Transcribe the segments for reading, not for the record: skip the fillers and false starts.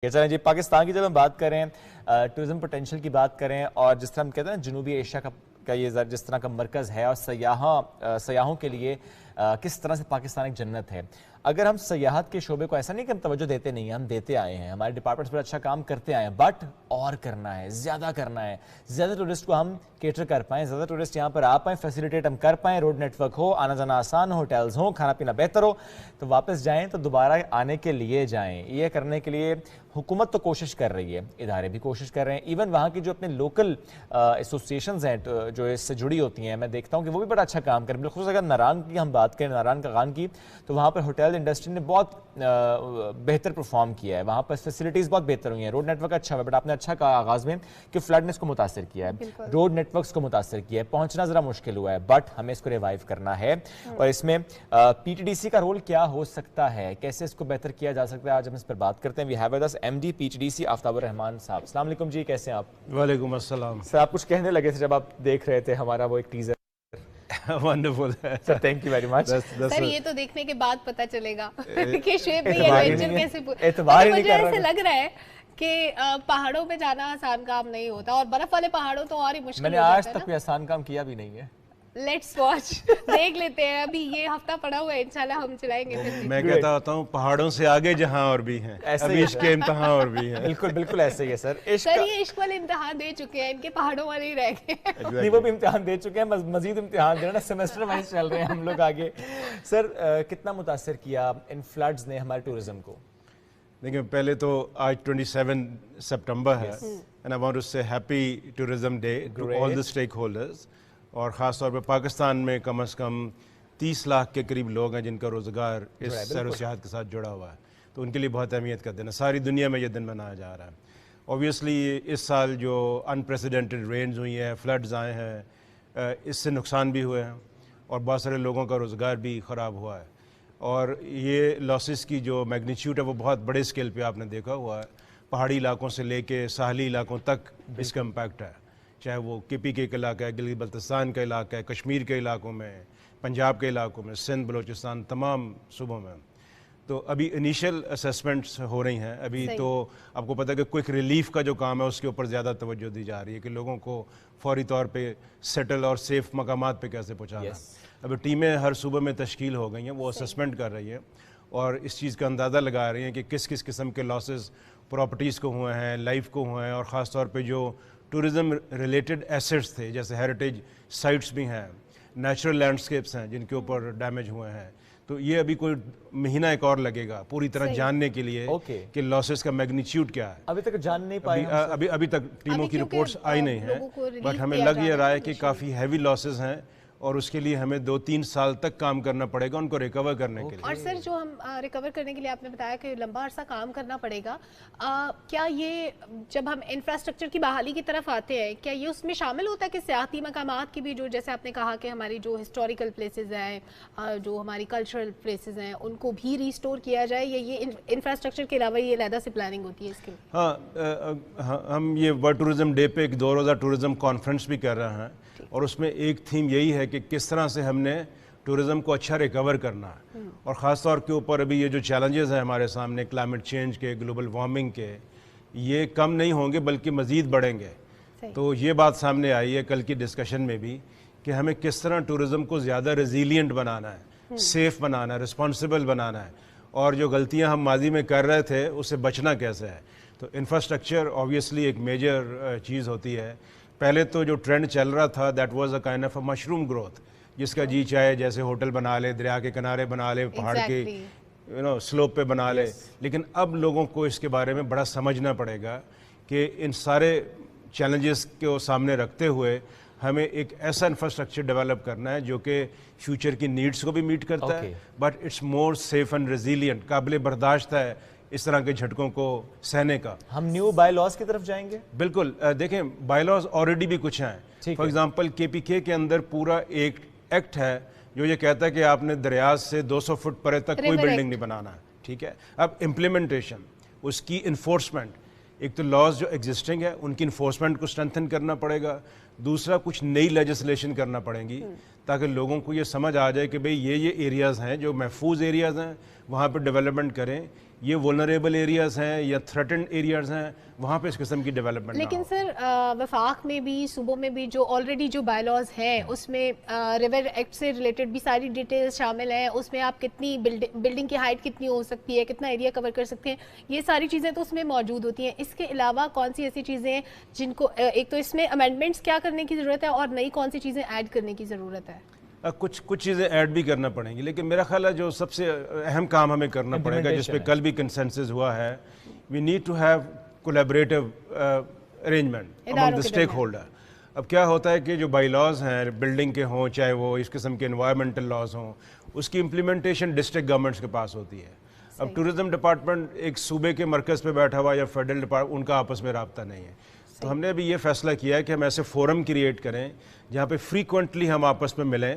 چلیں جی، پاکستان کی جب ہم بات کریں ٹورزم پوٹینشیل کی بات کریں اور جس طرح ہم کہتے ہیں نا جنوبی ایشیا کا یہ جس طرح کا مرکز ہے اور سیاحوں کے لیے کس طرح سے پاکستان ایک جنت ہے. اگر ہم سیاحت کے شعبے کو ایسا نہیں کہ ہم توجہ دیتے نہیں ہیں، ہم دیتے آئے ہیں، ہمارے ڈپارٹمنٹس پر اچھا کام کرتے آئے ہیں، بٹ اور کرنا ہے، زیادہ کرنا ہے، زیادہ ٹورسٹ کو ہم کیٹر کر پائیں، زیادہ ٹورسٹ یہاں پر آ پائیں، فیسیلیٹیٹ ہم کر پائیں، روڈ نیٹ ورک ہو، آنا جانا آسان ہو، ہوٹلز ہوں، کھانا پینا بہتر ہو، تو واپس جائیں تو دوبارہ آنے کے لیے جائیں. یہ کرنے کے لیے حکومت تو کوشش کر رہی ہے، ادارے بھی کوشش کر رہے ہیں، ایون وہاں کی جو اپنے لوکل ایسوسیشنز ہیں جو اس سے جڑی ہوتی ہیں، میں دیکھتا ہوں کہ وہ بھی بڑا اچھا کام کریں. بالخصوص اگر ناران کی ہم بات کریں، ناران کا غان کی، تو وہاں پر ہوٹل انڈسٹری نے بہت بہتر پرفارم کیا ہے، وہاں پر فیسلٹیز بہت بہتر ہوئی ہیں، روڈ نیٹ ورک اچھا ہوا ہے. بٹ آپ نے اچھا کہا آغاز میں کہ فلڈ نے اس کو متاثر کیا ہے، روڈ نیٹ ورکس کو متاثر کیا ہے، پہنچنا ذرا مشکل ہوا ہے، بٹ ہمیں اس کو ریوائیو کرنا ہے. اور اس میں پی ٹی ڈی سی کا رول کیا ہو سکتا ہے، کیسے اس کو بہتر کیا جا سکتا ہے، آج ہم اس پر بات کرتے ہیں. We have with us M D P T D C Aftab ur-Rahman صاحب. السلام علیکم جی، کیسے ہیں آپ؟ وعلیکم السلام سر. آپ کچھ کہنے لگے تھے جب آپ دیکھ رہے تھے ہمارا وہ ایک teaser. Wonderful sir thank you very much. Sir یہ تو دیکھنے کے بعد پتہ چلے گا کہ شعیب نے یہ ایڈونچر کیسے اعتبار ہی نہیں مجھے کر رہا. ایسے لگ رہا ہے کہ پہاڑوں پہ جانا آسان کام نہیں ہوتا، اور برف والے پہاڑوں تو اور ہی مشکل میں نے ہو جاتا ہے. آج تک کوئی آسان کام کیا بھی نہیں ہے. لیٹس واچ، دیکھ لیتے ہیں. ابھی یہ ہفتہ پڑا ہوا ہے، انشاءاللہ ہم چلائیں گے. میں کہتا ہوتا ہوں پہاڑوں سے آگے جہاں اور بھی ہیں، ابھی عشق کے امتحان اور بھی ہیں. بالکل بالکل ایسے ہی ہے سر. سر یہ عشق والے امتحان دے چکے ہیں، ان کے پہاڑوں والے ہی رہ گئے. نہیں وہ بھی امتحان دے چکے ہیں، مزید امتحان دینا، سیمسٹر وائز چل رہے ہیں ہم لوگ آگے. سر کتنا متاثر کیا ان فلڈز نے ہمارے ٹورزم کو؟ دیکھیں پہلے تو آج 27 سپٹمبر ہے، and I want to say happy tourism day to all the stakeholders. اور خاص طور پہ پاکستان میں کم از کم 30 لاکھ کے قریب لوگ ہیں جن کا روزگار اس سیر و سیاحت کے ساتھ جڑا ہوا ہے، تو ان کے لیے بہت اہمیت کا دن ہے. ساری دنیا میں یہ دن منایا جا رہا ہے. اوبویسلی اس سال جو انپریسیڈنٹڈ رینز ہوئی ہیں، فلڈز آئے ہیں، اس سے نقصان بھی ہوئے ہیں اور بہت سارے لوگوں کا روزگار بھی خراب ہوا ہے. اور یہ لاسز کی جو میگنیچیوڈ ہے وہ بہت بڑے اسکیل پہ آپ نے دیکھا ہوا ہے. پہاڑی علاقوں سے لے کے ساحلی علاقوں تک اس کا امپیکٹ ہے، چاہے وہ کے پی کے علاقہ ہے، گلگت بلتستان کا علاقہ ہے، کشمیر کے علاقوں میں، پنجاب کے علاقوں میں، سندھ، بلوچستان، تمام صوبوں میں. تو ابھی انیشیل اسیسمنٹس ہو رہی ہیں. ابھی تو آپ کو پتہ ہے کہ کوئک ریلیف کا جو کام ہے اس کے اوپر زیادہ توجہ دی جا رہی ہے کہ لوگوں کو فوری طور پہ سیٹل اور سیف مقامات پہ کیسے پہنچانا. ابھی ٹیمیں ہر صوبے میں تشکیل ہو گئی ہیں، وہ اسیسمنٹ کر رہی ہیں اور اس چیز کا اندازہ لگا رہی ہیں کہ کس کس قسم کے لاسز پراپرٹیز کو ہوئے ہیں، لائف کو ہوئے ہیں، اور خاص طور پہ جو ٹورزم ریلیٹڈ ایسٹس تھے جیسے ہیریٹیج سائٹس بھی ہیں، نیچرل لینڈسکیپس ہیں جن کے اوپر ڈیمیج ہوئے ہیں. تو یہ ابھی کوئی مہینہ ایک اور لگے گا پوری طرح جاننے کے لیے کہ لاسز کا میگنیچیوڈ کیا ہے. ابھی تک جان نہیں پائے، ابھی تک ٹیموں کی رپورٹس آئی نہیں ہیں، بٹ ہمیں لگ یہ رہا ہے کہ کافی ہیوی لاسز ہیں اور اس کے لیے ہمیں 2-3 سال تک کام کرنا پڑے گا ان کو ریکور کرنے کے لیے. اور سر جو ہم ریکور کرنے کے لیے آپ نے بتایا کہ لمبا عرصہ کام کرنا پڑے گا، کیا یہ جب ہم انفراسٹرکچر کی بحالی کی طرف آتے ہیں کیا یہ اس میں شامل ہوتا ہے کہ سیاحتی مقامات کی بھی، جو جیسے آپ نے کہا کہ ہماری جو ہسٹوریکل پلیسز ہیں، جو ہماری کلچرل پلیسز ہیں، ان کو بھی ریسٹور کیا جائے، یا یہ انفراسٹرکچر کے علاوہ یہ علیحدہ سے پلاننگ ہوتی ہے اس کے؟ ہاں، ہم یہ ورلڈ ٹورزم ڈے پہ ایک 2 روزہ ٹورزم کانفرنس بھی کر رہے ہیں اور اس میں ایک تھیم یہی ہے کہ کس طرح سے ہم نے ٹورزم کو اچھا ریکور کرنا ہے. اور خاص طور کے اوپر ابھی یہ جو چیلنجز ہیں ہمارے سامنے کلائمیٹ چینج کے، گلوبل وارمنگ کے، یہ کم نہیں ہوں گے بلکہ مزید بڑھیں گے. تو یہ بات سامنے آئی ہے کل کی ڈسکشن میں بھی کہ ہمیں کس طرح ٹورزم کو زیادہ ریزیلینٹ بنانا ہے، سیف بنانا ہے، رسپانسیبل بنانا ہے، اور جو غلطیاں ہم ماضی میں کر رہے تھے اس سے بچنا کیسے ہے. تو انفراسٹرکچر اوبویسلی ایک میجر چیز ہوتی ہے. پہلے تو جو ٹرینڈ چل رہا تھا that was a kind of a mushroom growth, جس کا جی چاہے جیسے ہوٹل بنا لے، دریا کے کنارے بنا لے، پہاڑ کے سلوپ پہ بنا لے. لیکن اب لوگوں کو اس کے بارے میں بڑا سمجھنا پڑے گا کہ ان سارے چیلنجز کو سامنے رکھتے ہوئے ہمیں ایک ایسا انفراسٹرکچر ڈیولپ کرنا ہے جو کہ فیوچر کی نیڈس کو بھی میٹ کرتا ہے، but it's more safe and resilient, قابل برداشت ہے اس طرح کے جھٹکوں کو سہنے کا. ہم نیو بائی لاز کی طرف جائیں گے؟ بالکل. دیکھیں بائی لاز آلریڈی بھی کچھ ہیں. فار ایگزامپل کے پی کے اندر پورا ایک ایکٹ ہے جو یہ کہتا ہے کہ آپ نے دریا سے 200 فٹ پرے تک کوئی بلڈنگ نہیں بنانا ہے. ٹھیک ہے. اب امپلیمنٹیشن، اس کی انفورسمنٹ، ایک تو لاز جو ایگزسٹنگ ہے ان کی انفورسمنٹ کو اسٹرینتھن کرنا پڑے گا، دوسرا کچھ نئی لیجسلیشن کرنا پڑیں گی تاکہ لوگوں کو یہ سمجھ آ جائے کہ بھئی یہ ایریاز ہیں جو محفوظ ایریاز ہیں، وہاں پہ ڈیولپمنٹ کریں. یہ ولنریبل ایریاز ہیں یا تھریٹنڈ ایریاز ہیں, وہاں پہ اس قسم کی ڈیولپمنٹ. لیکن سر وفاق میں بھی صوبوں میں بھی جو آلریڈی جو بائی لاز ہیں اس میں ریور ایکٹ سے ریلیٹڈ بھی ساری ڈیٹیلز شامل ہیں, اس میں آپ کتنی بلڈنگ کی ہائٹ کتنی ہو سکتی ہے, کتنا ایریا کور کر سکتے ہیں, یہ ساری چیزیں تو اس میں موجود ہوتی ہیں. اس کے علاوہ کون سی ایسی چیزیں ہیں جن کو ایک تو اس میں امینڈمنٹس کیا کرنے کی ضرورت ہے اور نئی کون سی چیزیں ایڈ کرنے کی ضرورت ہے؟ کچھ چیزیں ایڈ بھی کرنا پڑیں گی, لیکن میرا خیال ہے جو سب سے اہم کام ہمیں کرنا پڑے گا, جس پہ کل بھی کنسنسس ہوا ہے, we need to have collaborative arrangement among the stakeholder. اب کیا ہوتا ہے کہ جو بائی لاز ہیں بلڈنگ کے ہوں, چاہے وہ اس قسم کے انوائرمنٹل لاز ہوں, اس کی امپلیمنٹیشن ڈسٹرکٹ گورنمنٹس کے پاس ہوتی ہے. اب ٹورزم ڈپارٹمنٹ ایک صوبے کے مرکز پہ بیٹھا ہوا یا فیڈرل ڈپارٹمنٹ, ان کا آپس میں رابطہ نہیں ہے. تو ہم نے ابھی یہ فیصلہ کیا ہے کہ ہم ایسے فورم کریٹ کریں جہاں پہ فریکوینٹلی ہم آپس میں ملیں,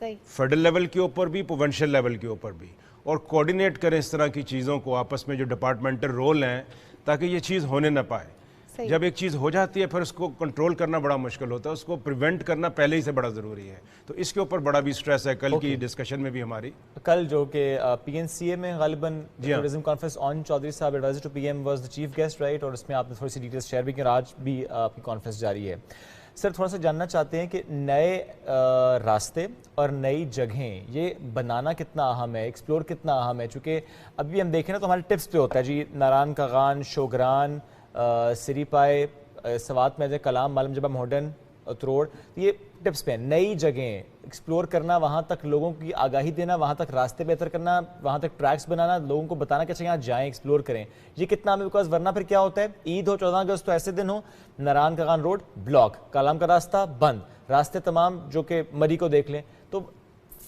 فیڈرل لیول کے اوپر بھی, پروونشل لیول کے اوپر بھی, اور کوآرڈینیٹ کریں اس طرح کی چیزوں کو آپس میں جو ڈپارٹمنٹل رول ہیں, تاکہ یہ چیز ہونے نہ پائے. جب ایک چیز ہو جاتی ہے پھر اس کو کنٹرول کرنا بڑا مشکل ہوتا ہے, اس کو پریونٹ کرنا پہلے ہی سے بڑا ضروری ہے. تو اس کے اوپر بڑا بھی سٹریس ہے. کل کی ڈسکشن میں بھی ہماری, کل جو کہ پی این سی اے میں غالباً ٹورزم کانفرنس آن چودھری صاحب adviser to P M was the chief guest, right, اور اس میں آپ نے تھوڑی سی ڈیٹیلز شیئر بھی کی, اور آج بھی آپ کی کانفرنس جاری ہے. سر تھوڑا سا جاننا چاہتے ہیں کہ نئے راستے اور نئی جگہیں یہ بنانا کتنا اہم ہے, ایکسپلور کتنا اہم ہے, چونکہ ابھی ہم دیکھیں نا تو ہمارے ٹپس پہ ہوتا ہے جی, ناران کاغان, شوگران, سری پائے, سوات میں کلام, معلوم جبہ ماڈرن, اتروڑ, یہ ٹپس پہ ہیں. نئی جگہیں ایکسپلور کرنا, وہاں تک لوگوں کی آگاہی دینا, وہاں تک راستے بہتر کرنا, وہاں تک ٹریکس بنانا, لوگوں کو بتانا کہ اچھا یہاں جائیں, ایکسپلور کریں, یہ کتنا ہمیں, بیکاز ورنہ پھر کیا ہوتا ہے, عید ہو 14 اگست تو ایسے دن ہو, ناران کاغان روڈ بلاک, کالام کا راستہ بند, راستے تمام جو کہ مری کو دیکھ لیں تو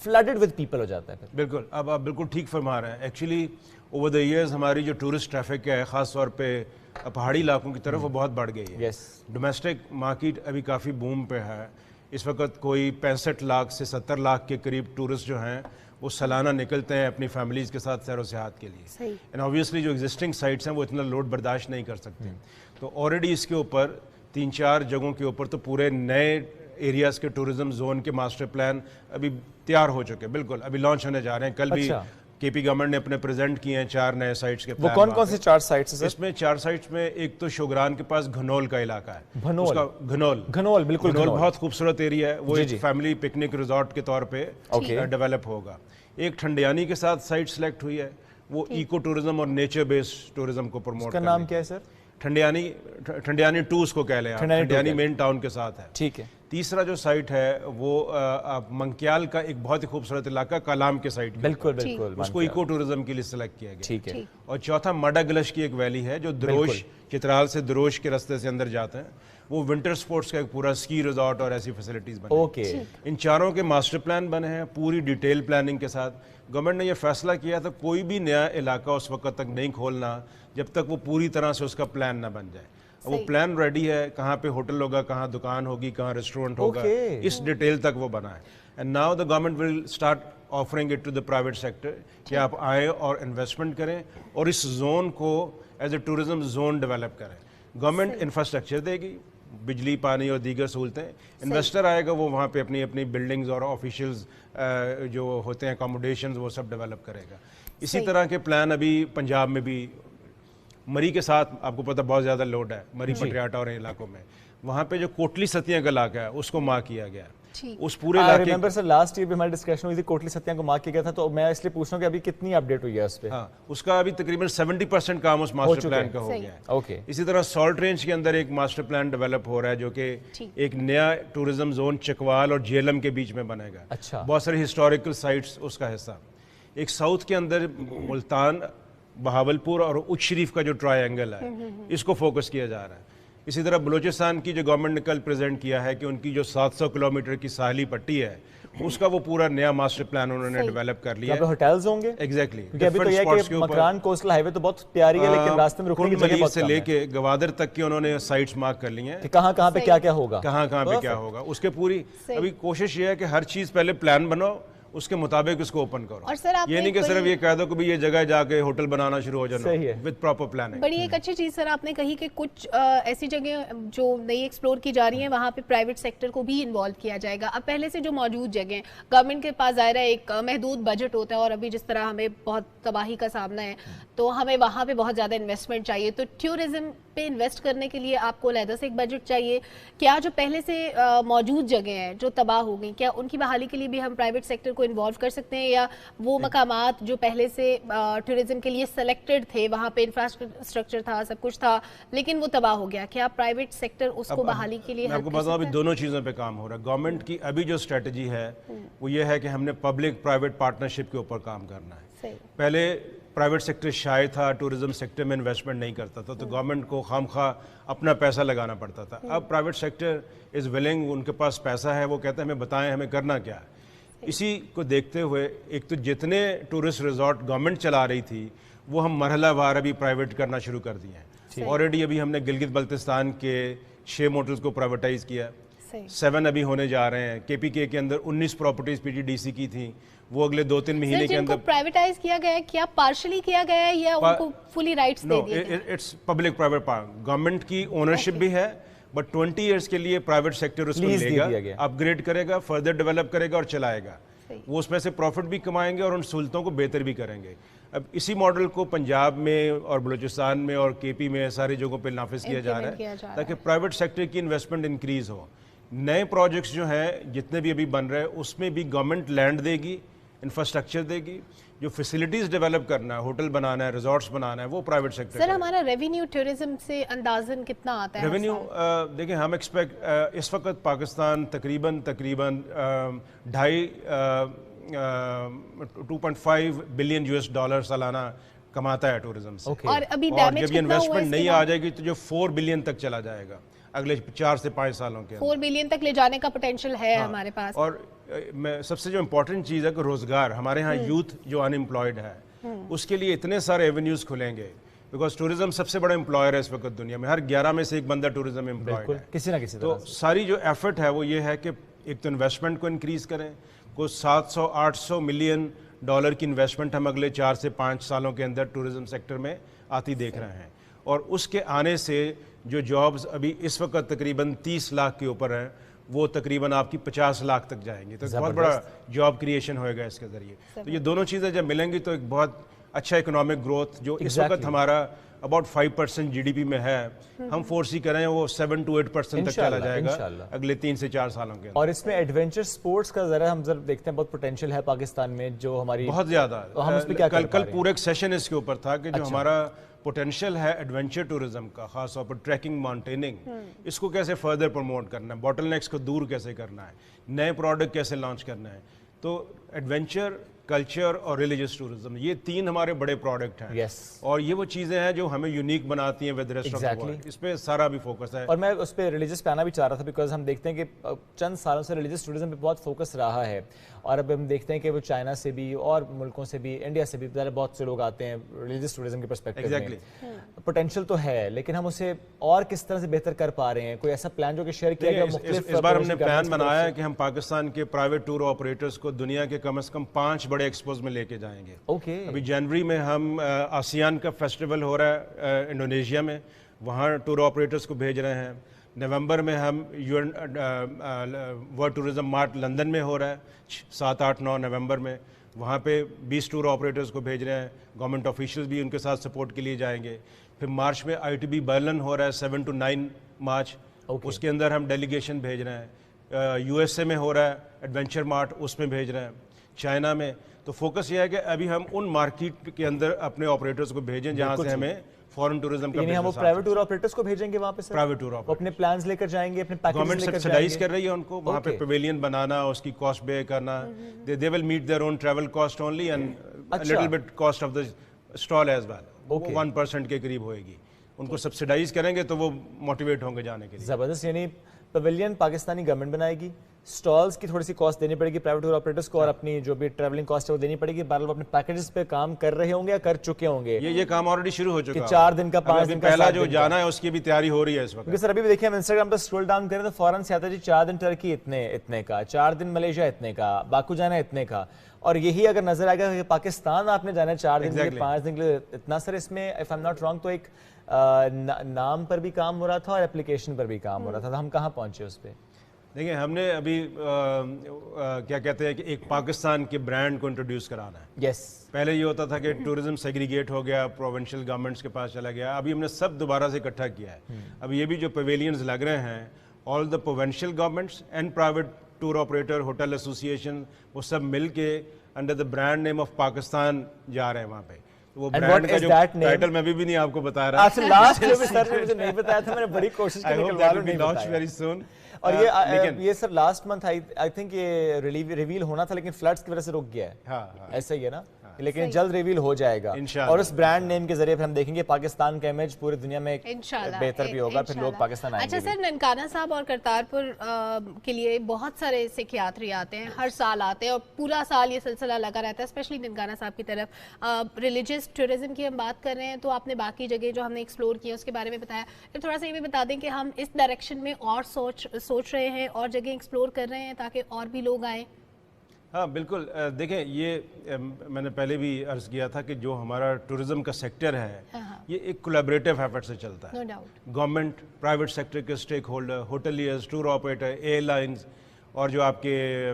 فلڈڈ ود پیپل ہو جاتا ہے. بالکل, اب آپ بالکل ٹھیک فرما رہے ہیں. ایکچولی اوور دا ایئرز ہماری جو ٹورسٹ ٹریفک ہے خاص طور پہ پہاڑی علاقوں کی طرف وہ بہت بڑھ گئی ہے. ڈومیسٹک مارکیٹ ابھی کافی بوم پہ ہے. اس وقت کوئی 65 لاکھ سے 70 لاکھ کے قریب ٹورسٹ جو ہیں وہ سالانہ نکلتے ہیں اپنی فیملیز کے ساتھ سیر و سیاحت کے لیے. اینڈ اوبویسلی جو ایگزسٹنگ سائٹس ہیں وہ اتنا لوڈ برداشت نہیں کر سکتے. تو آلریڈی اس کے اوپر 3-4 جگہوں کے اوپر تو پورے نئے ایریاز کے ٹورزم زون کے ماسٹر پلان ابھی تیار ہو چکے, بالکل ابھی لانچ ہونے جا رہے ہیں. کل بھی کے پی گورنمنٹ نے اپنے پریزنٹ کیے ہیں 4 نئے سائٹس کے پلان. وہ کون کون سی 4 سائٹس ہیں؟ اس میں 4 سائٹس میں ایک تو شوگران کے پاس گھنول کا علاقہ ہے, اس کا گھنول بالکل بہت خوبصورت ایریا ہے, وہ ایک فیملی پکنک ریزورٹ کے طور پہ ڈیولپ ہوگا. ایک ٹھنڈیانی کے ساتھ سائٹ سلیکٹ ہوئی ہے, وہ ایکو ٹورزم اور نیچر بیسڈ ٹورزم کو پروموٹ کرنا. نام کیا ہے سر؟ ٹھنڈیانی 2 اس کو کہہ لیں, ٹھنڈیانی مین ٹاؤن کے ساتھ ہے. ٹھیک ہے. تیسرا جو سائٹ ہے وہ منکیال کا ایک بہت ہی خوبصورت علاقہ کالام کے سائٹ, بالکل اس کو ایکو ٹورزم کے لیے سلیکٹ کیا گیا. ٹھیک ہے. اور چوتھا مڈا گلش کی ایک ویلی ہے جو دروش, چترال سے دروش کے راستے سے اندر جاتے ہیں, وہ ونٹر سپورٹس کا ایک پورا اسکی ریزورٹ اور ایسی فیسلٹیز بنے ہیں. ان 4 کے ماسٹر پلان بنے ہیں پوری ڈیٹیل پلاننگ کے ساتھ. گورنمنٹ نے یہ فیصلہ کیا تھا کوئی بھی نیا علاقہ اس وقت تک نہیں کھولنا جب تک وہ پوری طرح سے اس کا پلان نہ بن جائے. وہ پلان ریڈی ہے, کہاں پہ ہوٹل ہوگا, کہاں دکان ہوگی, کہاں ریسٹورنٹ ہوگا, اس ڈیٹیل تک وہ بنا ہے. And now the government will start offering it to the private sector کہ آپ آئیں اور انویسٹمنٹ کریں اور اس زون کو as a tourism zone develop کریں. گورنمنٹ انفراسٹرکچر دے گی, بجلی, پانی اور دیگر سہولتیں. انویسٹر آئے گا, وہ وہاں پہ اپنی اپنی بلڈنگز اور آفیشیلز جو ہوتے ہیں اکاموڈیشنز وہ سب ڈیولپ کرے گا. اسی طرح کے پلان ابھی پنجاب میں بھی, مری کے ساتھ آپ کو پتہ بہت زیادہ لوڈ ہے مری پٹریاٹا اور علاقوں میں, وہاں پہ جو کوٹلی ستیاں کا علاقہ ہے اس کو مارک کیا گیا. اس پورے علاقے ریمبر سر لاسٹ ایئر بھی ہماری ڈسکشن ہوئی تھی, کوٹلی ستیاں کو مارک کیا گیا تھا, تو میں اس لیے پوچھ رہا ہوں کہ ابھی کتنی اپڈیٹ ہوئی ہے اس پہ؟ ہاں, اس کا ابھی تقریباً 70% کام اس ماسٹر پلان کا ہو گیا ہے. اوکے. اسی طرح سالٹ رینج کے اندر ایک ماسٹر پلان ڈیولپ ہو رہا ہے جو کہ ایک نیا ٹورزم زون چکوال اور جیلم کے بیچ میں بنے گا. اچھا. بہت سارے ہسٹوریکل سائٹس اس کا حصہ. ایک ساؤتھ کے اندر ملتان, بہاولپور اور اچ شریف کا جو ٹرائی اینگل ہے اس کو فوکس کیا جا رہا ہے. اسی طرح بلوچستان کی جو گورنمنٹ نے کل پریزنٹ کیا ہے کہ ان کی جو 700 کلومیٹر کی ساحلی پٹی ہے اس کا وہ پورا نیا ماسٹر پلان انہوں نے ڈیولپ کر لیا ہے. یہاں پہ ہوٹلز ہوں گے. ایگزیکٹلی. کیونکہ ابھی تو یہ ہے کہ مکران کوسٹل ہائی وے تو بہت پیاری ہے لیکن راستے میں رکنے کی جگہ بہت سے لے کے گوادر تک کی انہوں نے سائٹس مارک کر لی ہیں کہ کہاں پہ کیا ہوگا, کہاں پہ کیا ہوگا. اس کے پوری ابھی کوشش یہ ہے کہ ہر چیز پہلے پلان بناؤ, اس کے مطابق اس کو اوپن کرو. اور سر یہ نہیں کہ صرف یہ کہہ دو کہ یہ جگہ جا کے ہوٹل بنانا شروع ہو جانا. With proper planning. بڑی ایک اچھی چیز سر آپ نے کہی کہ کچھ ایسی جگہ جو نئی ایکسپلور کی جا رہی ہیں وہاں پہ پرائیویٹ سیکٹر کو بھی انوالو کیا جائے گا. اب پہلے سے جو موجود جگہیں گورنمنٹ کے پاس ظاہر ہے ایک محدود بجٹ ہوتا ہے اور ابھی جس طرح ہمیں بہت تباہی کا سامنا ہے تو ہمیں وہاں پہ بہت زیادہ انویسٹمنٹ چاہیے. تو ٹورزم پہ انویسٹ کرنے کے لیے آپ کو علیحدہ سے ایک بجٹ چاہیے. کیا جو پہلے سے موجود جگہیں ہیں جو تباہ ہو گئی کیا ان کی بحالی کے لیے بھی ہم پرائیویٹ سیکٹر کو انوالو کر سکتے ہیں یا وہ مقامات جو پہلے سے ٹورزم کے لیے سلیکٹڈ تھے وہاں پہ انفراسٹرکچر تھا سب کچھ تھا لیکن وہ تباہ ہو گیا کیا پرائیویٹ سیکٹر اس کو بحالی کے لیے میں آپ کو بتاؤں ابھی دونوں چیزوں پہ کام ہو رہا ہے. گورنمنٹ کی ابھی جو اسٹریٹجی ہے وہ یہ ہے کہ ہم نے پبلک پرائیویٹ پارٹنرشپ کے اوپر کام کرنا ہے. پہلے پرائیویٹ سیکٹر شائع تھا, ٹورزم سیکٹر میں انویسٹمنٹ نہیں کرتا تھا تو گورنمنٹ کو خام خواہ اپنا پیسہ لگانا پڑتا تھا. اب پرائیویٹ سیکٹر از ولنگ, ان کے پاس پیسہ ہے, وہ کہتے ہیں ہمیں بتائیں ہمیں کرنا کیا ہے. اسی کو دیکھتے ہوئے ایک تو جتنے ٹورسٹ ریزورٹ گورنمنٹ چلا رہی تھی وہ ہم مرحلہ وار ابھی پرائیویٹ کرنا شروع کر دیے ہیں. آلریڈی ابھی ہم نے گلگت بلتستان کے 6 موٹلز کو پرائیویٹائز کیا, 7 ابھی ہونے جا رہے ہیں. کے پی کے اندر 19 properties P T D C کی تھیں, وہ اگلے 2-3 مہینے کے اندر پرائیویٹائز کیا گیا ہے. کیا پارشلی کیا گیا ہے یا ان کو فلی رائٹس دے دیے گئے؟ اٹس پبلک پرائیویٹ گورنمنٹ کی اونرشپ بھی ہے بٹ 20 ایئرس کے لیے پرائیویٹ سیکٹر اس کو لے گا, اپ گریڈ کرے گا, فردر ڈیولپ کرے گا اور چلائے گا. وہ اس میں سے پروفٹ بھی کمائیں گے اور ان سہولتوں کو بہتر بھی کریں گے. اب اسی ماڈل کو پنجاب میں اور بلوچستان میں اور کے پی میں ساری جگہوں پہ نافذ کیا جا رہا ہے تاکہ پرائیویٹ سیکٹر کی انویسٹمنٹ انکریز ہو. نئے پروجیکٹس جو ہیں جتنے بھی ابھی بن رہے ہیں اس میں بھی گورنمنٹ لینڈ دے گی, انفراسٹرکچر دے گی. جو فیسلٹیز ڈیولپ کرنا ہے, ہوٹل بنانا ہے, ریزورٹس بنانا ہے, وہ پرائیویٹ سیکٹر. سر ہمارا ریونیو ٹورزم سے اندازاً کتنا آتا ہے؟ ریونیو دیکھیں ہم ایکسپیکٹ اس وقت پاکستان تقریباً 2.5 بلین $US سالانہ کماتا ہے ٹورزم سے. اور ابھی جب یہ انویسٹمنٹ نہیں آ جائے گی تو جو 4 بلین تک چلا جائے گا اگلے 4 سے 5 سالوں کے. 4 بلین تک لے جانے کا پوٹینشیل ہے ہمارے پاس. اور میں سب سے جو امپورٹنٹ چیز ہے کہ روزگار, ہمارے ہاں یوتھ جو ان امپلائڈ ہے اس کے لیے اتنے سارے ایونیوز کھلیں گے بیکاز ٹورزم سب سے بڑا امپلائر ہے اس وقت دنیا میں. ہر 11 میں سے ایک بندہ ٹورزم امپلائڈ ہے کسی نہ کسی. تو ساری جو ایفرٹ ہے وہ یہ ہے کہ ایک تو انویسٹمنٹ کو انکریز کریں. کوئی $700-800 ملین کی انویسٹمنٹ ہم اگلے 4 سے 5 سالوں کے اندر ٹورزم سیکٹر میں آتی دیکھ رہے ہیں. اور اس کے آنے سے جو جابز ابھی اس وقت تقریباً 30 لاکھ کے اوپر ہیں وہ تقریباً آپ کی 50 لاکھ تک جائیں گی. تو بہت بڑا جاب کریشن ہوئے گا اس کے ذریعے. تو یہ دونوں چیزیں جب ملیں گی تو ایک بہت اچھا اکنامک گروتھ جو اس وقت ہمارا اباؤٹ 5% جی ڈی پی میں ہے, ہم فورسی کریں وہ 7 to 8% تک چلا جائے گا اگلے 3 سے 4 سالوں کے. اور اس میں ایڈونچر سپورٹس کا ذرا ہم دیکھتے ہیں بہت پوٹینشیل ہے پاکستان میں جو ہماری بہت زیادہ. کل پورا ایک سیشن اس کے اوپر تھا کہ جو ہمارا پوٹینشیل ہے ایڈونچر ٹورزم کا, خاص طور پر ٹریکنگ, ماؤنٹیننگ, اس کو کیسے فردر پروموٹ کرنا ہے, باٹل نیکس کو دور کیسے کرنا ہے, نئے پروڈکٹ کیسے لانچ کرنا ہے. تو ایڈونچر, کلچر اور ریلیجس ٹورزم یہ 3 ہمارے بڑے پروڈکٹ ہیں. اور یہ وہ چیزیں ہیں جو ہمیں یونیک بناتی ہیں with rest of the world. اس پہ سارا بھی فوکس ہے. اور میں اس پہ ریلیجس پہ آنا بھی چاہ رہا تھا بیکاز ہم دیکھتے ہیں کہ چند سالوں سے ریلیجس ٹورزم پہ بہت فوکس رہا ہے اور اب ہم دیکھتے ہیں کہ وہ چائنا سے بھی اور ملکوں سے بھی, انڈیا سے بھی بہت سے لوگ آتے ہیں ریلیجس ٹورزم کے پرسپیکٹو میں. پوٹینشیل تو ہے لیکن ہم اسے اور کس طرح سے بہتر کر پا رہے ہیں؟ کوئی ایسا پلان جو کہ شیئر کیا گیا مختلف. اس بار ہم نے پلان بنایا ہے کہ ہم پاکستان کے پرائیویٹ ٹور آپریٹرز کو دنیا کے کم از کم 5 بڑے ایکسپوز میں لے کے جائیں گے. ابھی جنوری میں ہم آسیان کا فیسٹیول ہو رہا ہے انڈونیشیا میں, وہاں ٹور آپریٹرز کو بھیج رہے ہیں. نومبر میں ہم ورلڈ ٹورزم مارٹ لندن میں ہو رہا ہے 7, 8, 9 نومبر میں, وہاں پہ 20 ٹور آپریٹرز کو بھیج رہے ہیں. گورنمنٹ آفیشلز بھی ان کے ساتھ سپورٹ کے لیے جائیں گے. پھر مارچ میں آئی ٹی بی برلن ہو رہا ہے 7 to 9 مارچ, اس کے اندر ہم ڈیلیگیشن بھیج رہے ہیں. یو ایس اے میں ہو رہا ہے ایڈونچر مارٹ, اس میں بھیج رہے ہیں. چائنا میں تو فوکس یہ ہے کہ ابھی ہم ان مارکیٹ کے اندر اپنے آپریٹرز کو بھیجیں جہاں سے ہمیں فورن ٹورزم کا, یعنی ہم پرائیویٹ ٹور آپریٹرز کو بھیجیں گے وہاں پہ. پرائیویٹ ٹور آپریٹر اپنے پلانز لے کر جائیں گے, اپنے پیکیجز گورنمنٹ سبسیڈائز کر رہی ہے ان کو وہاں پہ پیویلین بنانا, اس کی کاسٹ بے کرنا. They will meet their own travel cost only and little bit cost of the stall as well. وہ 1% کے قریب ہوئے گی. ان کو سبسیڈائز کریں گے تو وہ موٹیویٹ ہوں گے جانے کے لیے. زبردست. یعنی پویلین پاکستانی گورنمنٹ بنائے گی, اسٹالس کی تھوڑی سی کاسٹ دینی پڑے گی پرائیویٹ ٹور آپریٹرس کو, اور اپنی جو بھی ٹریولنگ کاسٹ ہے وہ دینی پڑے گی. بہرحال وہ اپنے پیکیجز پہ کام کر رہے ہوں گے یا کر چکے ہوں گے. یہ کام آلریڈی شروع ہو چکا ہے, 4 دن کا 5 دن کا پہلا جو جانا ہے اس کی بھی تیاری ہو رہی ہے اس وقت. کیونکہ سر ابھی بھی دیکھیں ہم انسٹاگرام پہ اسکرول ڈاؤن کریں تو فوراً سے آتا ہے جی 4 دن ٹرکی اتنے کا, 4 دن ملیشیا اتنے کا, باکو جانا اتنے کا. اور یہی اگر نظر آئے گا کہ پاکستان آپ نے جانا ہے 4 دن کے لیے 5 دن کے لیے اتنا, سر اس میں if I am not wrong تو ایک نام پر بھی کام ہو رہا تھا اور اپلیکیشن پر بھی کام ہو رہا تھا. تو ہم کہاں پہنچے اس پہ؟ دیکھیں ہم نے ابھی کیا کہتے ہیں کہ ایک پاکستان کے برانڈ کو انٹروڈیوس کرانا ہے. یس, پہلے یہ ہوتا تھا کہ ٹورزم سیگریگیٹ ہو گیا, پروونشل گورنمنٹس کے پاس چلا گیا. ابھی ہم نے سب دوبارہ سے اکٹھا کیا ہے. اب یہ بھی جو پویلینز لگ رہے ہیں, all the provincial governments and private tour operator, hotel association, وہ سب مل کے under the brand name of Pakistan جا رہے ہیں وہاں پہ. وہ برانڈ کا جو ٹائٹل میں ابھی بھی نہیں آپ کو بتا رہا. اچھا, لاسٹ میں بھی سر نے مجھے نہیں بتایا تھا, میں نے بڑی کوشش کی لیکن معلوم نہیں لانچ ویری سون. اور یہ sir last month I think یہ ریویل ہونا تھا لیکن فلڈز کی وجہ سے رک گیا ہے. ایسا ہی ہے نا, لیکن جلد ریویل ہو جائے گا اور اس برانڈ نیم کے ذریعے پھر ہم دیکھیں گے پاکستان کا امیج پوری دنیا میں بہتر بھی ہوگا, پھر لوگ پاکستان آئیں گے. اچھا سر, ننکانہ صاحب اور کرتارپور کے لیے بہت سارے سکھ یاتری آتے ہیں, ہر سال آتے ہیں اور پورا سال یہ سلسلہ لگا رہتا ہے, اسپیشلی ننکانہ صاحب کی طرف. ریلیجیس ٹورزم کی ہم بات کر رہے ہیں تو آپ نے باقی جگہ جو ہم نے ایکسپلور کی اس کے بارے میں بتایا. پھر تھوڑا سا یہ بھی بتا دیں کہ ہم اس ڈائریکشن میں اور سوچ رہے ہیں اور جگہ ایکسپلور کر رہے ہیں تاکہ اور بھی لوگ آئیں. ہاں بالکل, دیکھیں یہ میں نے پہلے بھی عرض کیا تھا کہ جو ہمارا ٹورزم کا سیکٹر ہے یہ ایک کولیبریٹو ایفرٹ سے چلتا ہے. گورنمنٹ, پرائیویٹ سیکٹر کے stakeholder, hoteliers, tour operator, airlines اور جو آپ کے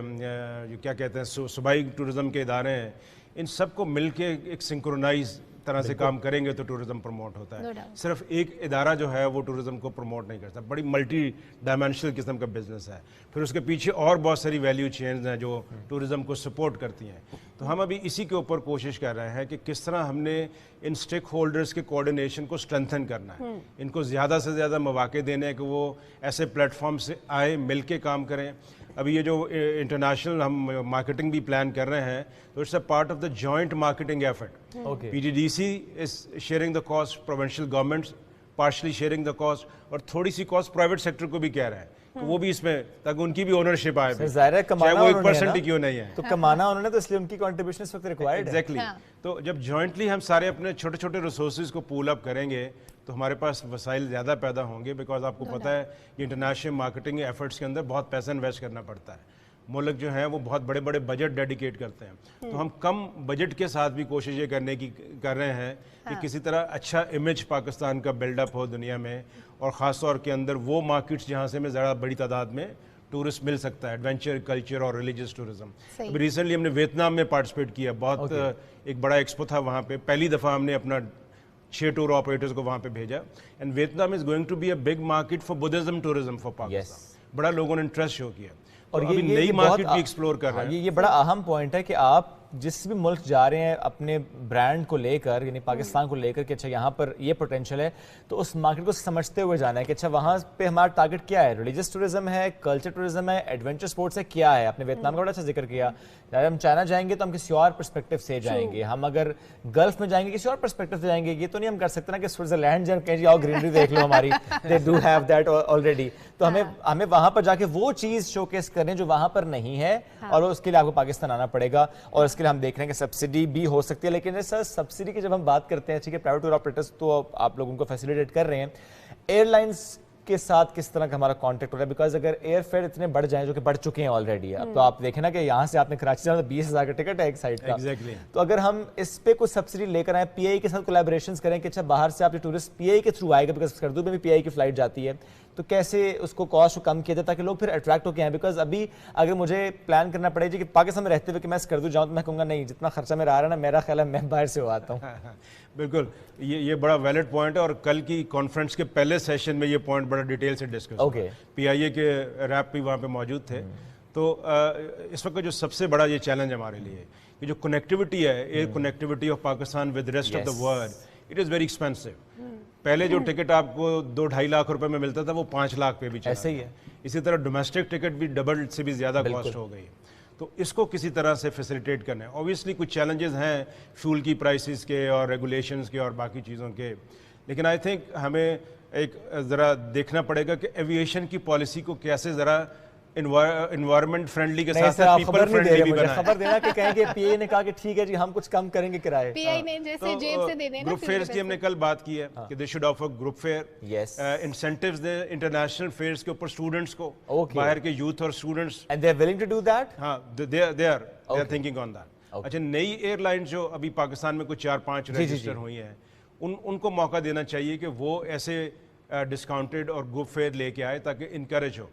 کیا کہتے ہیں صوبائی ٹورزم کے ادارے ہیں, ان سب کو مل کے ایک سنکرونائز طرح سے کام کریں گے تو ٹورزم پروموٹ ہوتا ہے. صرف ایک ادارہ جو ہے وہ ٹورزم کو پروموٹ نہیں کرتا, بڑی ملٹی ڈائمینشنل قسم کا بزنس ہے. پھر اس کے پیچھے اور بہت ساری ویلیو چینز ہیں جو ٹورزم کو سپورٹ کرتی ہیں. تو ہم ابھی اسی کے اوپر کوشش کر رہے ہیں کہ کس طرح ہم نے ان اسٹیک ہولڈرز کے کوآرڈینیشن کو اسٹرینتھن کرنا ہے, ان کو زیادہ سے زیادہ مواقع دینے ہیں کہ وہ ایسے پلیٹ فارم سے آئے, مل کے کام کریں. ابھی یہ جو انٹرنیشنل ہم مارکیٹنگ بھی پلان کر رہے ہیں تو it's a part of the joint marketing effort. P T D C is sharing the cost, provincial governments partially sharing the cost, اور تھوڑی سی کاسٹ پرائیویٹ سیکٹر کو بھی کہہ رہے ہیں کہ وہ بھی اس میں, تاکہ ان کی بھی اونرشپ آئے, چاہے وہ 1% کیوں نہیں ہے. تو کمانا انہوں نے تو اس لیے ان کی کنٹریبیوشن اس وقت ریکوائرڈ ہے. ایگزیکٹلی. تو جب جوائنٹلی ہم سارے اپنے چھوٹے چھوٹے ریسورسز کو پول اپ کریں گے تو ہمارے پاس وسائل زیادہ پیدا ہوں گے, بیکاز آپ کو پتہ ہے یہ انٹرنیشنل مارکیٹنگ ایفرٹس کے اندر بہت پیسہ انویسٹ کرنا پڑتا ہے. ملک جو ہیں وہ بہت بڑے بڑے بجٹ ڈیڈیکیٹ کرتے ہیں. تو ہم کم بجٹ کے ساتھ بھی کوشش یہ کرنے کی کر رہے ہیں کہ کسی طرح اچھا امیج پاکستان کا بلڈ اپ ہو دنیا میں, اور خاص طور کے اندر وہ مارکیٹس جہاں سے ہمیں زیادہ بڑی تعداد میں ٹورسٹ مل سکتا ہے, ایڈونچر, کلچر اور ریلیجیس ٹورزم. ابھی ریسنٹلی ہم نے ویتنام میں پارٹیسپیٹ کیا, بہت ایک بڑا ایکسپو تھا وہاں پہ, پہلی دفعہ ہم نے اپنا 6 ٹور آپریٹرز کو وہاں پہ بھیجا. And Vietnam is going to be a big market for Buddhism tourism for Pakistan. بڑا لوگوں نے انٹرسٹ شو کیا اور یہ نئی مارکیٹ بھی ایکسپلور کر رہے ہیں. یہ بڑا اہم پوائنٹ ہے کہ آپ جس بھی ملک جا رہے ہیں اپنے برانڈ کو لے کر, یعنی پاکستان کو لے کر کہ اچھا یہاں پر یہ پوٹینشیل ہے, تو اس مارکیٹ کو سمجھتے ہوئے جانا ہے کہ اچھا وہاں پہ ہمارا ٹارگٹ کیا ہے, ریلیجیس ٹورزم ہے, کلچر ٹورزم ہے, ایڈونچر سپورٹس ہے, کیا ہے. آپ نے ویتنام کا بڑا اچھا ذکر کیا. اگر ہم چائنا جائیں گے تو ہم کسی اور پرسپیکٹو سے جائیں گے, ہم اگر گلف میں جائیں گے کسی اور پرسپیکٹو سے جائیں گے. یہ تو نہیں ہم کر سکتے نا کہ سوئٹزرلینڈ جائیں کہیں جی آؤ گرینری دیکھ لو ہماری, they do have that already. تو ہمیں وہاں پر جا کے وہ چیز شو کیس کریں جو وہاں پر نہیں ہے, اور اس کے لیے آپ کو پاکستان آنا پڑے گا. اور اس کے لیے ہم دیکھ رہے ہیں کہ سبسڈی بھی ہو سکتی ہے, لیکن سر سبسڈی کی جب ہم بات کرتے ہیں, ٹھیک ہے پرائیویٹ ٹور آپریٹرز تو آپ لوگوں کو فیسیلیٹیٹ کر رہے ہیں, ایئر لائنس کے ساتھ کس طرح کا ہمارا کانٹیکٹ ہو رہا ہے؟ بیکاز اگر ایئر فیئر اتنے بڑھ جائیں جو کہ بڑھ چکے ہیں آلریڈی, اب تو آپ دیکھیں نا کہ یہاں سے آپ نے کراچی جانا 20,000 کا ٹکٹ ہے ایک سائڈ کا. تو اگر ہم اس پہ کچھ سبسڈی لے کر آئیں, پی آئی کے ساتھ کولیبریشنز کریں کہ اچھا باہر سے آپ ٹورسٹ پی آئی کے تھرو آئے گا, بیکاز سکردو میں بھی پی آئی کی فلائٹ جاتی ہے, تو کیسے اس کو کاسٹ کو کم کیا جائے تاکہ لوگ پھر اٹریکٹ ہو کے آئیں. بیکاز ابھی اگر مجھے پلان کرنا پڑے جی کہ پاکستان میں رہتے ہوئے کہ میں سکردو جاؤں تو میں کہوں گا نہیں, جتنا خرچہ میرا آ رہا ہے نا, میرا خیال ہے میں باہر سے آتا ہوں. بالکل, یہ بڑا ویلڈ پوائنٹ ہے, اور کل کی کانفرنس کے پہلے سیشن میں یہ پوائنٹ بڑا ڈیٹیل سے ڈسکس ہوا. پی آئی اے کے ریپ بھی وہاں پہ موجود تھے. تو اس وقت جو سب سے بڑا یہ چیلنج ہمارے لیے کہ جو کنیکٹیوٹی ہے, air connectivity of Pakistan with rest of the world, it is very expensive. پہلے جو ٹکٹ آپ کو 2-2.5 لاکھ روپے میں ملتا تھا وہ 5 لاکھ پہ بھی چلا. ایسے ہی ہے. اسی طرح ڈومیسٹک ٹکٹ بھی ڈبل سے بھی زیادہ کاسٹ ہو گئی. تو اس کو کسی طرح سے فیسیلیٹیٹ کرنا ہے. اوبیسلی کچھ چیلنجز ہیں فیول کی پرائسز کے اور ریگولیشنز کے اور باقی چیزوں کے, لیکن آئی تھنک ہمیں ایک ذرا دیکھنا پڑے گا کہ ایویشن کی پالیسی کو کیسے ذرا انوائرمنٹ فرینڈلی کے ساتھ پیپل فرینڈلی بھی بنائیں. خبر دینا کہ کہیں گے پی آئی نے کہا کہ ٹھیک ہے جی ہم کچھ کم کریں گے کرائے. پی آئی نے جیسے جیب سے دینے نا گروپ فیئرز کی ہم نے کل بات کی ہے کہ they should offer group fare, incentives دیں انٹرنیشنل فیئرز کے اوپر اسٹوڈنٹس کو, باہر کے یوتھ اور students. And they are willing to do that. ہاں they are thinking on that. اچھا نئی ایئر لائنز جو ابھی پاکستان میں کچھ 4-5 رجسٹر ہوئی ہیں ان کو موقع دینا چاہیے کہ وہ ایسے ڈسکاؤنٹڈ اور گروپ فیئر لے کے آئے تاکہ انکریج ہو.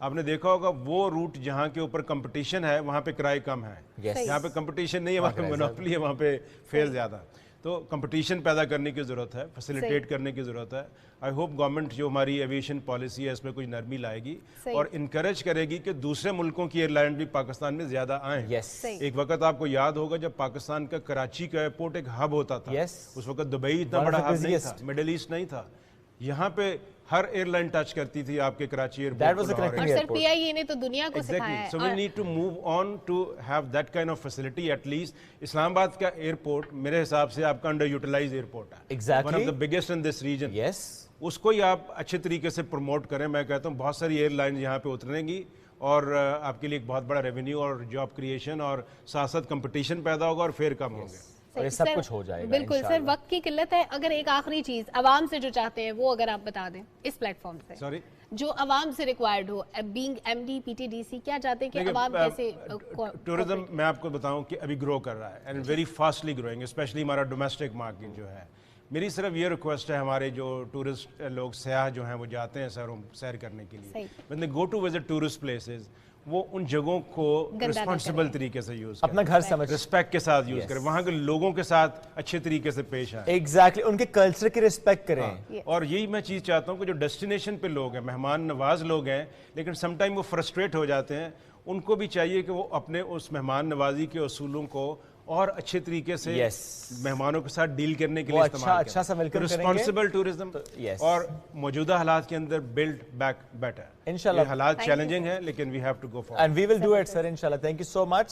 آپ نے دیکھا ہوگا وہ روٹ جہاں کے اوپر کمپٹیشن ہے وہاں پہ کرائے کم ہے, جہاں پہ کمپٹیشن نہیں ہے وہاں پہ مونوپلی ہے, وہاں پہ فیئر زیادہ. تو کمپٹیشن پیدا کرنے کی ضرورت ہے, فیسیلیٹیٹ کرنے کی ضرورت ہے. آئی ہوپ گورنمنٹ جو ہماری ایویشن پالیسی ہے اس میں کچھ نرمی لائے گی اور انکریج کرے گی کہ دوسرے ملکوں کی ایئر لائن بھی پاکستان میں زیادہ آئیں. ایک وقت آپ کو یاد ہوگا جب پاکستان کا کراچی کا ایئرپورٹ ایک ہب ہوتا تھا, اس وقت دبئی اتنا بڑا ہب نہیں تھا, مڈل ایسٹ نہیں تھا, یہاں پہ ہر ایئر لائن ٹچ کرتی تھی آپ کے کراچی ایئرپورٹ کو. اور سر پی آئی اے نے تو دنیا کو سکھایا ہے. So we need to move on to have that kind of facility at least. اسلام آباد کا ایئرپورٹ میرے حساب سے آپ کا انڈر یوٹیلائز ایئرپورٹ ہے, one of the biggest in this region. اس کو ہی آپ اچھے طریقے سے پروموٹ کریں. میں کہتا ہوں بہت ساری ایئر لائن یہاں پہ اتریں گی اور آپ کے لیے ایک بہت بڑا ریونیو اور جاب کریشن اور ساتھ ساتھ کمپٹیشن پیدا ہوگا اور فیئر کم ہوں گے اور یہ سب کچھ ہو جائے گا. بالکل سر, وقت کی قلت ہے. اگر ایک آخری چیز عوام سے جو چاہتے ہیں وہ اگر آپ بتا دیں اس پلیٹ فارم سے, سوری جو عوام سے ریکوائرڈ ہو, being M D P T D C, کیا چاہتے ہیں کہ عوام کیسے ٹورزم میں آپ کو بتاؤں کہ ابھی گرو کر رہا ہے and very fastly growing, specially ہمارا ڈومیسٹک مارکیٹ جو ہے. میری صرف یہ ریکویسٹ ہے ہمارے جو ٹورسٹ لوگ سیاح جو ہیں وہ جاتے ہیں سیر کرنے کے لیے, when they go to visit tourist places وہ ان جگہوں کو رسپانسبل طریقے سے یوز کریں, اپنا گھر سمجھ رسپیکٹ کے ساتھ یوز کریں, وہاں کے لوگوں کے ساتھ اچھے طریقے سے پیش آئیں. ایگزیکٹلی ان کے کلچر کی رسپیکٹ کریں. اور یہی میں چیز چاہتا ہوں کہ جو ڈیسٹینیشن پہ لوگ ہیں, مہمان نواز لوگ ہیں, لیکن سم ٹائم وہ فرسٹریٹ ہو جاتے ہیں, ان کو بھی چاہیے کہ وہ اپنے اس مہمان نوازی کے اصولوں کو اور اچھے طریقے سے مہمانوں کے ساتھ ڈیل کرنے کے لیے استعمال کریں. رسپانسبل ٹورزم اور موجودہ حالات کے اندر بلڈ بیک بیٹر. انشاءاللہ حالات چیلنجنگ ہیں لیکن we have to go forward and we will do it sir انشاءاللہ. Thank you so much.